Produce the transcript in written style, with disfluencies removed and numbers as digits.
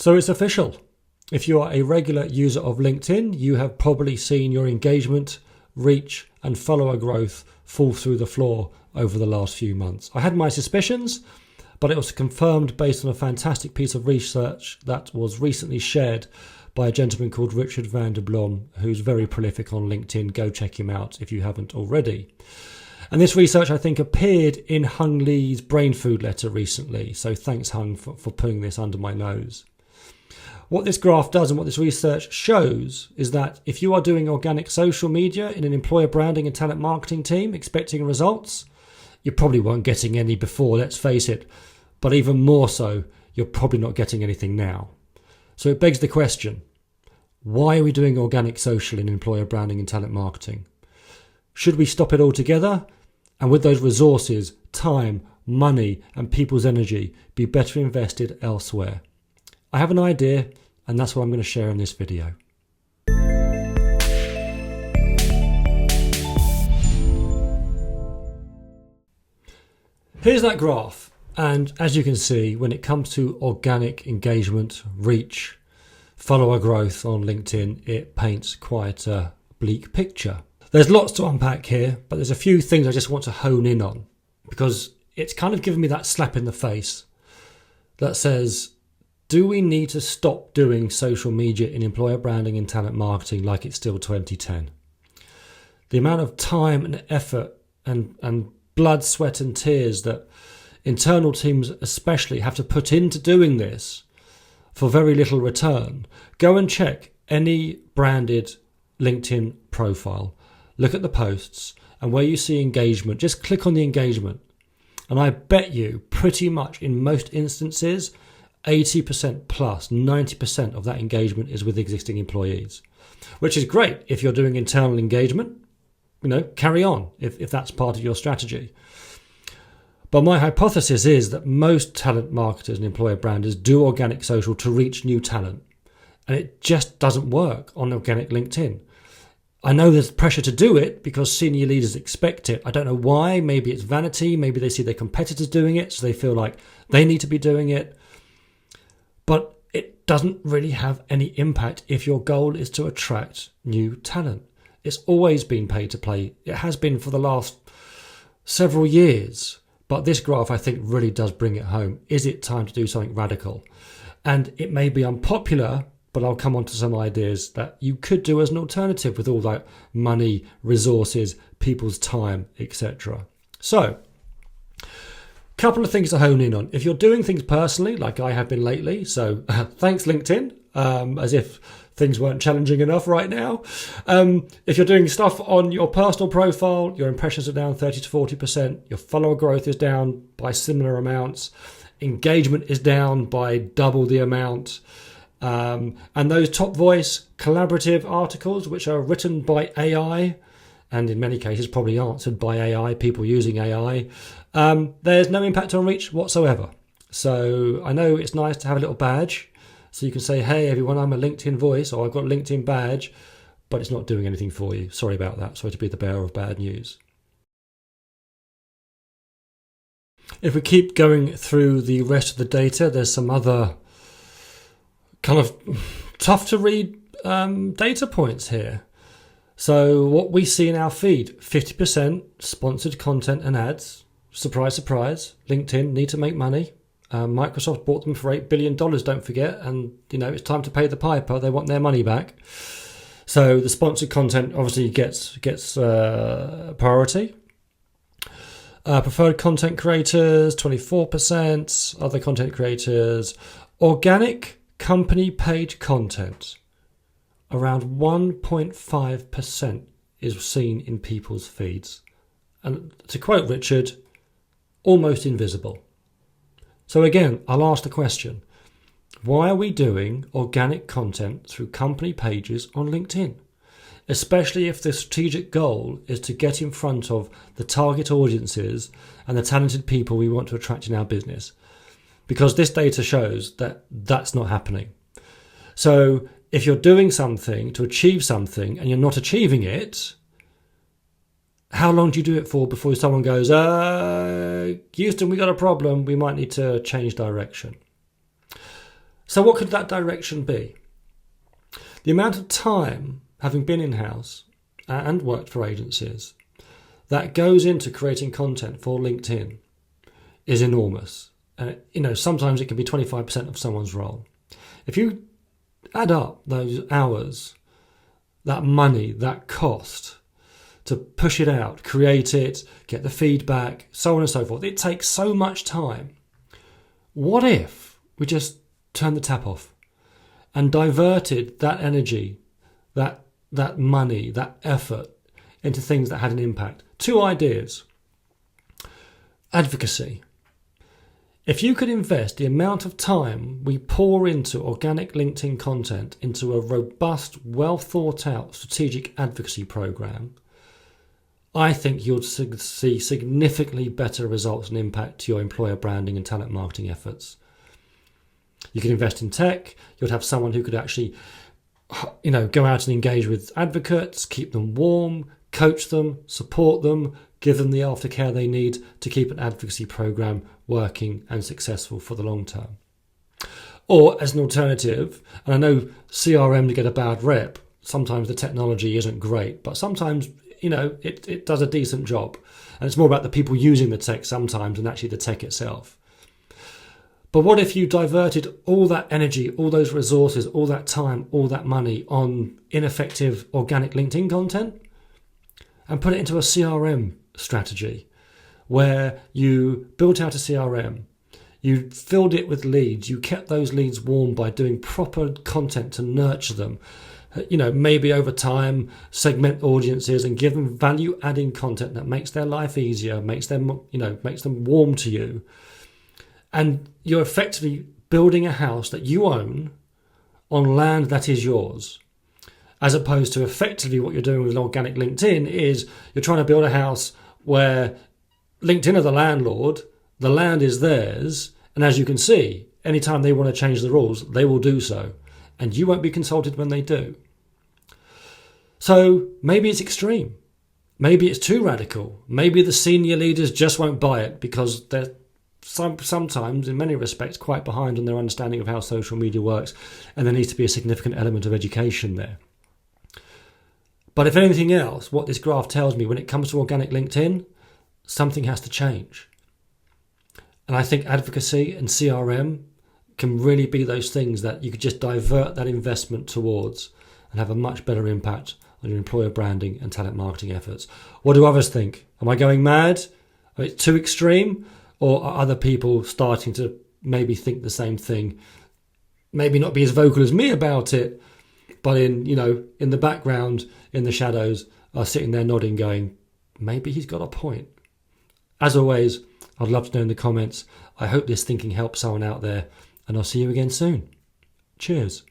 So it's official. If you are a regular user of LinkedIn, you have probably seen your engagement, reach and follower growth fall through the floor over the last few months. I had my suspicions, but it was confirmed based on a fantastic piece of research that was recently shared by a gentleman called Richard van der Blom, who's very prolific on LinkedIn. Go check him out if you haven't already. And this research, I think, appeared in Hung Lee's Brain Food letter recently. So thanks, Hung, for putting this under my nose. What this graph does and what this research shows is that if you are doing organic social media in an employer branding and talent marketing team expecting results, you probably weren't getting any before, let's face it. But even more so, you're probably not getting anything now. So it begs the question, why are we doing organic social in employer branding and talent marketing? Should we stop it altogether? And with those resources, time, money and people's energy be better invested elsewhere? I have an idea, and that's what I'm going to share in this video. Here's that graph. And as you can see, when it comes to organic engagement, reach, follower growth on LinkedIn, it paints quite a bleak picture. There's lots to unpack here, but there's a few things I just want to hone in on because it's kind of given me that slap in the face that says, do we need to stop doing social media in employer branding and talent marketing like it's still 2010? The amount of time and effort and blood, sweat and tears that internal teams especially have to put into doing this for very little return. Go and check any branded LinkedIn profile. Look at the posts and where you see engagement, just click on the engagement. And I bet you pretty much in most instances, 80% plus 90% of that engagement is with existing employees, which is great. If you're doing internal engagement, carry on if that's part of your strategy. But my hypothesis is that most talent marketers and employer branders do organic social to reach new talent. And it just doesn't work on organic LinkedIn. I know there's pressure to do it because senior leaders expect it. I don't know why. Maybe it's vanity. Maybe they see their competitors doing it, so they feel like they need to be doing it. But it doesn't really have any impact if your goal is to attract new talent. It's always been pay to play. It has been for the last several years. But this graph, I think, really does bring it home. Is it time to do something radical? And it may be unpopular, but I'll come on to some ideas that you could do as an alternative with all that money, resources, people's time, etc. So, couple of things to hone in on. If you're doing things personally, like I have been lately, so thanks LinkedIn, as if things weren't challenging enough right now. If you're doing stuff on your personal profile, your impressions are down 30 to 40%, your follower growth is down by similar amounts, engagement is down by double the amount, and those top voice collaborative articles, which are written by AI, and in many cases probably answered by AI, people using AI, there's no impact on reach whatsoever. So I know it's nice to have a little badge, so you can say, hey everyone, I'm a LinkedIn voice, or I've got a LinkedIn badge, but it's not doing anything for you. Sorry about that. Sorry to be the bearer of bad news. If we keep going through the rest of the data, there's some other kind of tough to read data points here. So what we see in our feed, 50% sponsored content and ads. Surprise, surprise. LinkedIn need to make money. Microsoft bought them for $8 billion, don't forget. And, it's time to pay the piper. They want their money back. So the sponsored content obviously gets priority. Preferred content creators, 24%. Other content creators. Organic company page content. Around 1.5% is seen in people's feeds. And to quote Richard, almost invisible. So again, I'll ask the question, why are we doing organic content through company pages on LinkedIn? Especially if the strategic goal is to get in front of the target audiences and the talented people we want to attract in our business. Because this data shows that that's not happening. So if you're doing something to achieve something and you're not achieving it, how long do you do it for before someone goes, Houston, we got a problem, we might need to change direction? So what could that direction be? The amount of time, having been in-house and worked for agencies, that goes into creating content for LinkedIn is enormous. Sometimes it can be 25% of someone's role. If you add up those hours, that money, that cost to push it out, create it, get the feedback, so on and so forth, it takes so much time. What if we just turned the tap off and diverted that energy, that money, that effort into things that had an impact? Two ideas. Advocacy. If you could invest the amount of time we pour into organic LinkedIn content into a robust, well thought out strategic advocacy program, I think you'll see significantly better results and impact to your employer branding and talent marketing efforts. You could invest in tech. You'd have someone who could actually, go out and engage with advocates, keep them warm, coach them, support them, give them the aftercare they need to keep an advocacy program working and successful for the long term. Or as an alternative, and I know CRM get a bad rep, sometimes the technology isn't great, but sometimes, it does a decent job. And it's more about the people using the tech sometimes than actually the tech itself. But what if you diverted all that energy, all those resources, all that time, all that money on ineffective organic LinkedIn content and put it into a CRM strategy where you built out a CRM, you filled it with leads, you kept those leads warm by doing proper content to nurture them, maybe over time segment audiences and give them value adding content that makes their life easier, makes them warm to you. And you're effectively building a house that you own on land that is yours. As opposed to effectively what you're doing with organic LinkedIn is you're trying to build a house where LinkedIn are the landlord, the land is theirs, and as you can see, anytime they want to change the rules, they will do so. And you won't be consulted when they do. So maybe it's extreme. Maybe it's too radical. Maybe the senior leaders just won't buy it because they're sometimes, in many respects, quite behind on their understanding of how social media works, and there needs to be a significant element of education there. But if anything else, what this graph tells me when it comes to organic LinkedIn, something has to change. And I think advocacy and CRM can really be those things that you could just divert that investment towards and have a much better impact on your employer branding and talent marketing efforts. What do others think? Am I going mad? Are it too extreme? Or are other people starting to maybe think the same thing? Maybe not be as vocal as me about it, but in the background, in the shadows, are sitting there nodding, going, maybe he's got a point. As always, I'd love to know in the comments. I hope this thinking helps someone out there, and I'll see you again soon. Cheers.